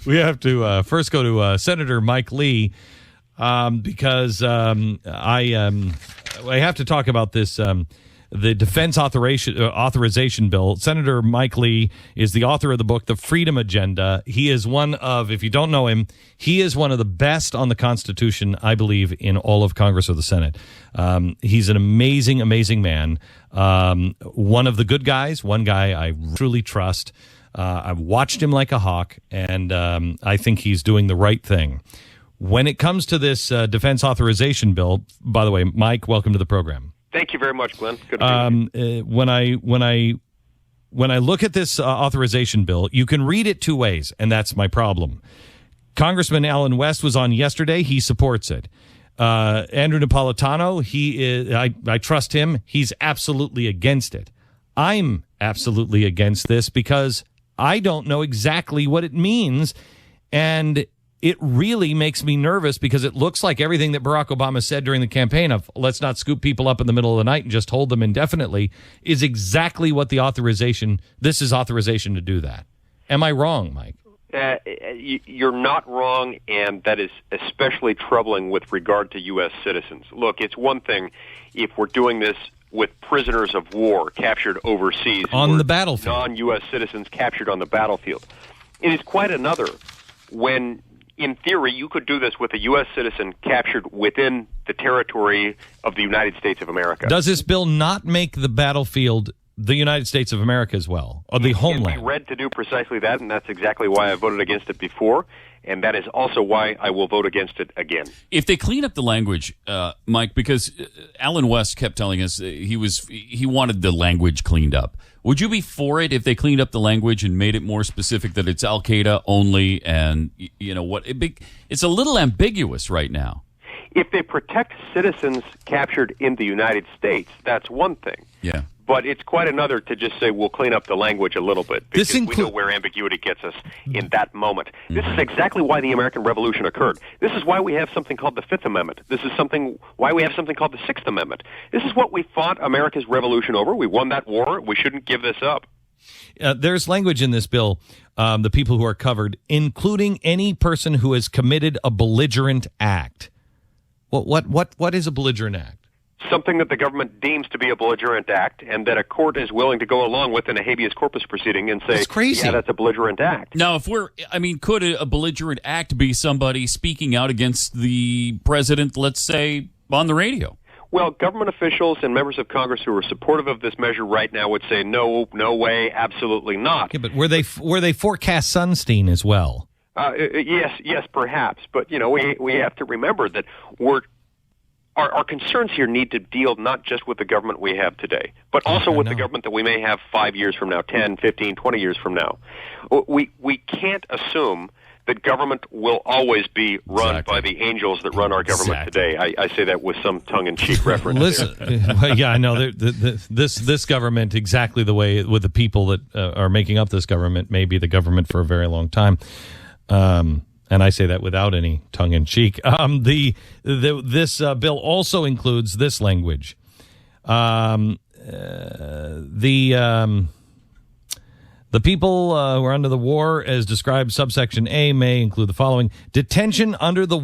We have to first go to Senator Mike Lee because I have to talk about this. The Defense Authorization Bill. Senator Mike Lee is the author of the book, The Freedom Agenda. He is one of, if you don't know him, he is one of the best on the Constitution, I believe, in all of Congress or the Senate. He's an amazing, amazing man. One of the good guys, one guy I truly trust. I've watched him like a hawk, and I think he's doing the right thing. When it comes to this Defense Authorization Bill, by the way, Mike, welcome to the program. Thank you very much, Glenn. Good to be here. When I look at this authorization bill, you can read it two ways, and that's my problem. Congressman Alan West was on yesterday. He supports it. Andrew Napolitano, I trust him. He's absolutely against it. I'm absolutely against this because I don't know exactly what it means, and it really makes me nervous because it looks like everything that Barack Obama said during the campaign of let's not scoop people up in the middle of the night and just hold them indefinitely is exactly what this is authorization to do that. Am I wrong, Mike? You're not wrong, and that is especially troubling with regard to U.S. citizens. Look, it's one thing if we're doing this with prisoners of war captured overseas. On the battlefield. Non-U.S. citizens captured on the battlefield. It is quite another when, in theory, you could do this with a U.S. citizen captured within the territory of the United States of America. Does this bill not make the battlefield the United States of America as well, or the homeland? It's read to do precisely that, and that's exactly why I voted against it before, and that is also why I will vote against it again. If they clean up the language, Mike, because Alan West kept telling us he wanted the language cleaned up. Would you be for it if they cleaned up the language and made it more specific that it's Al Qaeda only? And you know what? It's a little ambiguous right now. If they protect citizens captured in the United States, that's one thing. Yeah. But it's quite another to just say we'll clean up the language a little bit because we know where ambiguity gets us in that moment. This is exactly why the American Revolution occurred. This is why we have something called the Fifth Amendment. This is why we have something called the Sixth Amendment. This is what we fought America's revolution over. We won that war. We shouldn't give this up. There's language in this bill, the people who are covered, including any person who has committed a belligerent act. What is a belligerent act? Something that the government deems to be a belligerent act and that a court is willing to go along with in a habeas corpus proceeding and say, that's crazy. Yeah, that's a belligerent act. Now, could a belligerent act be somebody speaking out against the president, let's say, on the radio? Well, government officials and members of Congress who are supportive of this measure right now would say, no way, absolutely not. Yeah, but were they forecast Sunstein as well? Yes, perhaps. But, we have to remember that our concerns here need to deal not just with the government we have today, but also with the government that we may have 5 years from now, 10, 15, 20 years from now. We can't assume that government will always be run by the angels that run our government today. I say that with some tongue-in-cheek reference. Listen, yeah, I know. This government, exactly the way with the people that are making up this government, may be the government for a very long time. And I say that without any tongue-in-cheek. This bill also includes this language. The people who are under the war, as described subsection A, may include the following: detention under the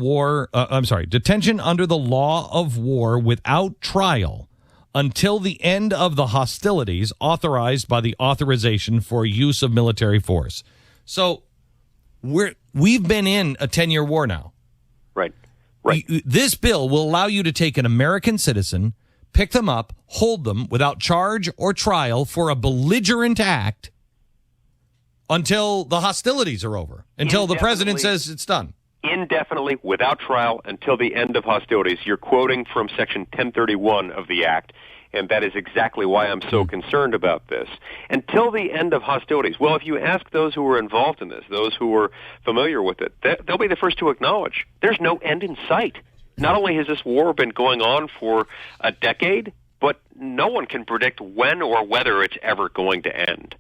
law of war without trial until the end of the hostilities authorized by the authorization for use of military force. So we've been in a 10-year war now. Right. This bill will allow you to take an American citizen, pick them up, hold them without charge or trial for a belligerent act until the hostilities are over, until the president says it's done. Indefinitely, without trial, until the end of hostilities. You're quoting from Section 1031 of the Act, and that is exactly why I'm so concerned about this. Until the end of hostilities. Well, if you ask those who were involved in this, those who were familiar with it, they'll be the first to acknowledge there's no end in sight. Not only has this war been going on for a decade, but no one can predict when or whether it's ever going to end.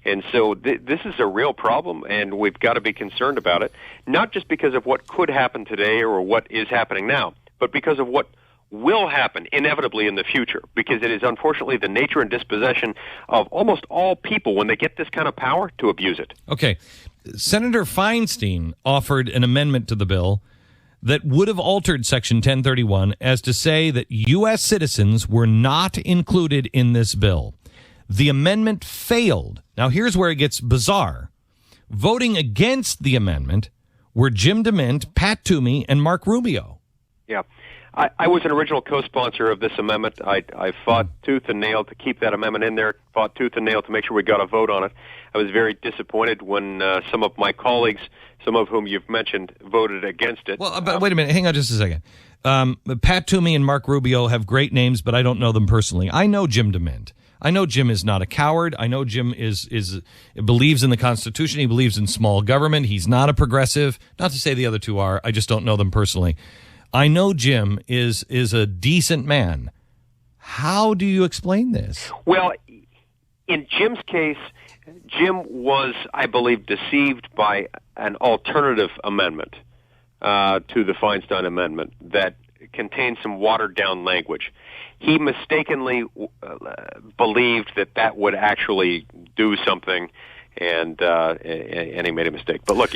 And so this is a real problem, and we've got to be concerned about it, not just because of what could happen today or what is happening now, but because of what will happen inevitably in the future, because it is unfortunately the nature and disposition of almost all people when they get this kind of power to abuse it. Okay. Senator Feinstein offered an amendment to the bill that would have altered Section 1031 as to say that U.S. citizens were not included in this bill. The amendment failed. Now, here's where it gets bizarre. Voting against the amendment were Jim DeMint, Pat Toomey, and Mark Rubio. Yeah. I was an original co-sponsor of this amendment. I fought tooth and nail to keep that amendment in there, fought tooth and nail to make sure we got a vote on it. I was very disappointed when some of my colleagues, some of whom you've mentioned, voted against it. Well, but wait a minute. Hang on just a second. Pat Toomey and Mark Rubio have great names, but I don't know them personally. I know Jim DeMint. I know Jim is not a coward. I know Jim believes in the Constitution. He believes in small government. He's not a progressive. Not to say the other two are. I just don't know them personally. I know Jim is a decent man. How do you explain this? Well, in Jim's case, Jim was, I believe, deceived by an alternative amendment to the Feinstein Amendment that contained some watered-down language. He mistakenly believed that would actually do something, and he made a mistake. But look,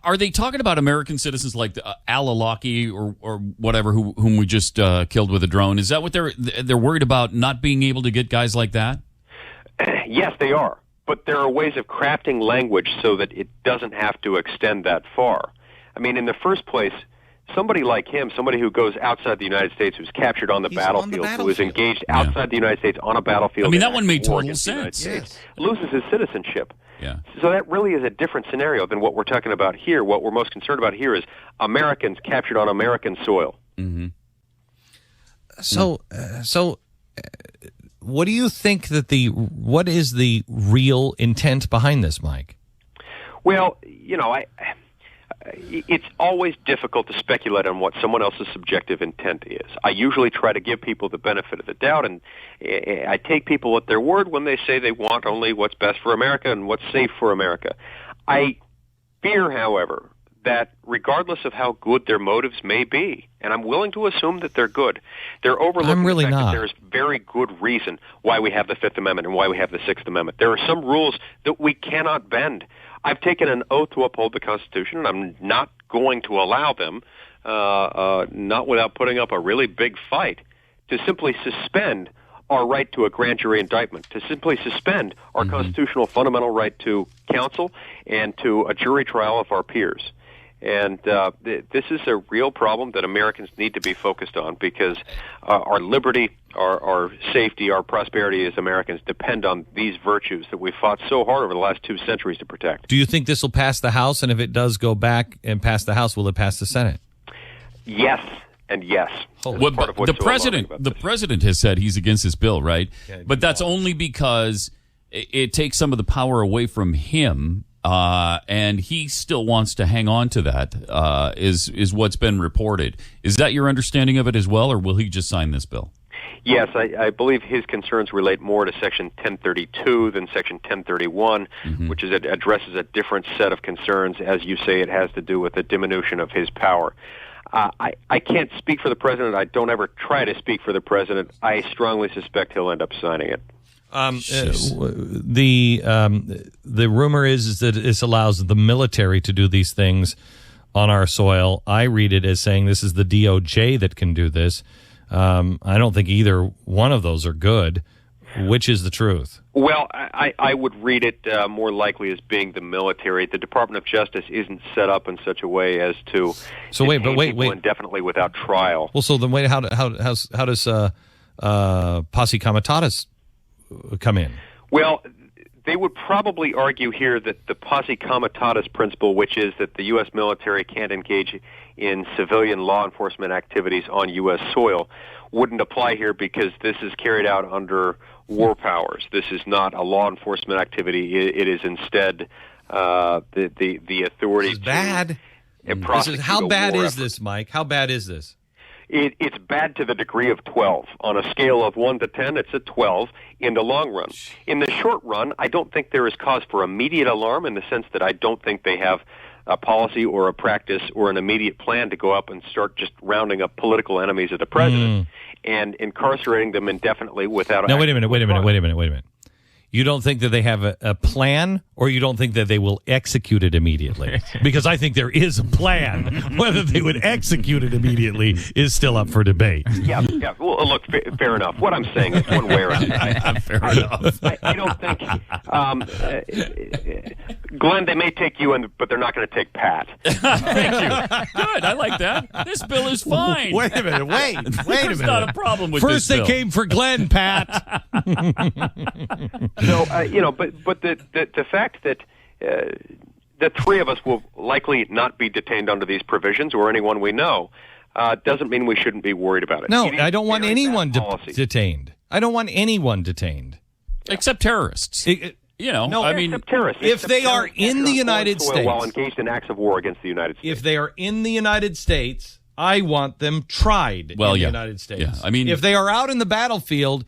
are they talking about American citizens like Al Awlaki or whatever whom we just killed with a drone? Is that what they're worried about, not being able to get guys like that? Yes, they are. But there are ways of crafting language so that it doesn't have to extend that far. I mean, in the first place, somebody like him, somebody who goes outside the United States, who's captured on the battlefield, who is engaged outside the United States on a battlefield. I mean, that one made total sense. Yes. Loses his citizenship. Yeah. So that really is a different scenario than what we're talking about here. What we're most concerned about here is Americans captured on American soil. Mm-hmm. So, what do you think what is the real intent behind this, Mike? Well, it's always difficult to speculate on what someone else's subjective intent is. I usually try to give people the benefit of the doubt, and I take people at their word when they say they want only what's best for America and what's safe for America. I fear, however, that regardless of how good their motives may be, and I'm willing to assume that they're good, they're overlooking the fact that there's very good reason why we have the Fifth Amendment and why we have the Sixth Amendment. There are some rules that we cannot bend. I've taken an oath to uphold the Constitution, and I'm not going to allow them, not without putting up a really big fight, to simply suspend our right to a grand jury indictment, to simply suspend our constitutional fundamental right to counsel and to a jury trial of our peers. And this is a real problem that Americans need to be focused on because our liberty, our safety, our prosperity as Americans depend on these virtues that we fought so hard over the last 2 centuries to protect. Do you think this will pass the House? And if it does go back and pass the House, will it pass the Senate? Yes. And yes, the president has said he's against this bill, right? Yeah, but that's only because it takes some of the power away from him, and he still wants to hang on to that. Is what's been reported. Is that your understanding of it as well, or will he just sign this bill? Yes, I believe his concerns relate more to Section 1032 than Section 1031, which addresses a different set of concerns. As you say, it has to do with the diminution of his power. I can't speak for the president. I don't ever try to speak for the president. I strongly suspect he'll end up signing it. The rumor is that this allows the military to do these things on our soil. I read it as saying this is the DOJ that can do this. I don't think either one of those are good. Which is the truth? Well, I would read it more likely as being the military. The Department of Justice isn't set up in such a way as to detain people indefinitely without trial. Well, so then how does posse comitatus come in? Well, they would probably argue here that the posse comitatus principle, which is that the U.S. military can't engage in civilian law enforcement activities on U.S. soil, wouldn't apply here because this is carried out under war powers. This is not a law enforcement activity. It is instead the authority this is bad. to prosecute. How bad is this, Mike? How bad is this? It's bad to the degree of 12. On a scale of 1 to 10, it's a 12 in the long run. In the short run, I don't think there is cause for immediate alarm in the sense that I don't think they have a policy or a practice or an immediate plan to go up and start just rounding up political enemies of the president and incarcerating them indefinitely without... Now, wait a minute. You don't think that they have a plan, or you don't think that they will execute it immediately? Because I think there is a plan. Whether they would execute it immediately is still up for debate. Yeah. Well, look, fair enough. What I'm saying is one way or another. Fair enough. I don't think, Glenn, they may take you in, but they're not going to take Pat. Thank you. Good. I like that. This bill is fine. Wait a minute. Wait a There's minute. not a problem with First this bill. they came for Glenn, Pat. So, but the fact that the three of us will likely not be detained under these provisions, or anyone we know, doesn't mean we shouldn't be worried about it. No, I don't want anyone policy. detained. I don't want anyone detained. Except terrorists. No, I mean, Except terrorists. if they are in the United soil States, while engaged in acts of war against the United States. if they are in the United States, I want them tried in the United States. Yeah, I mean, if they are out in the battlefield,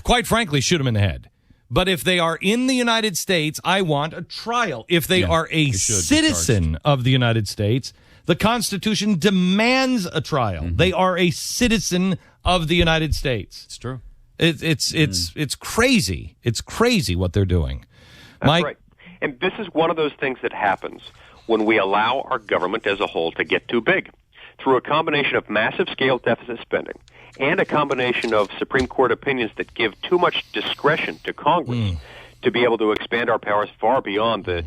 quite frankly, shoot them in the head. But if they are in the United States, I want a trial. If they are a citizen of the United States, the Constitution demands a trial. Mm-hmm. They are a citizen of the United States. It's true. It's crazy. It's crazy what they're doing. That's Mike? right. And this is one of those things that happens when we allow our government as a whole to get too big. Through a combination of massive scale deficit spending and a combination of Supreme Court opinions that give too much discretion to Congress to be able to expand our powers far beyond the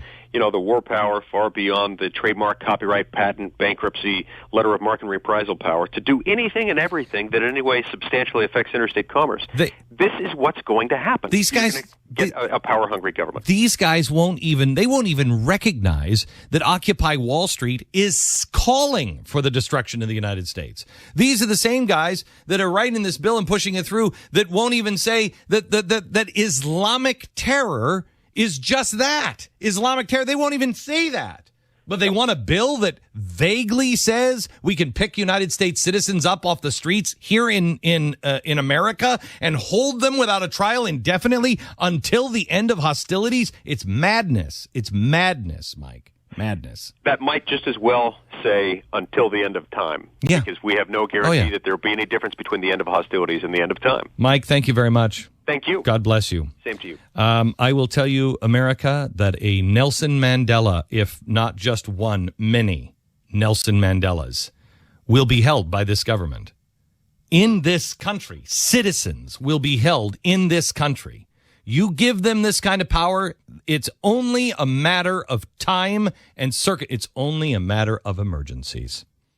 war power, far beyond the trademark, copyright, patent, bankruptcy, letter of marque and reprisal power, to do anything and everything that in any way substantially affects interstate commerce. This is what's going to happen. These guys You're gonna get a power-hungry government. These guys won't even recognize that Occupy Wall Street is calling for the destruction of the United States. These are the same guys that are writing this bill and pushing it through that won't even say that Islamic terror is just that. Islamic terror. They won't even say that. But they want a bill that vaguely says we can pick United States citizens up off the streets here in America and hold them without a trial indefinitely until the end of hostilities. It's madness. It's madness, Mike. Madness. That might just as well say until the end of time. Yeah. Because we have no guarantee that there will be any difference between the end of hostilities and the end of time. Mike, thank you very much. Thank you. God bless you. Same to you. I will tell you, America, that a Nelson Mandela, if not just one, many Nelson Mandelas, will be held by this government. In this country, citizens will be held in this country. You give them this kind of power, it's only a matter of time and it's only a matter of emergencies.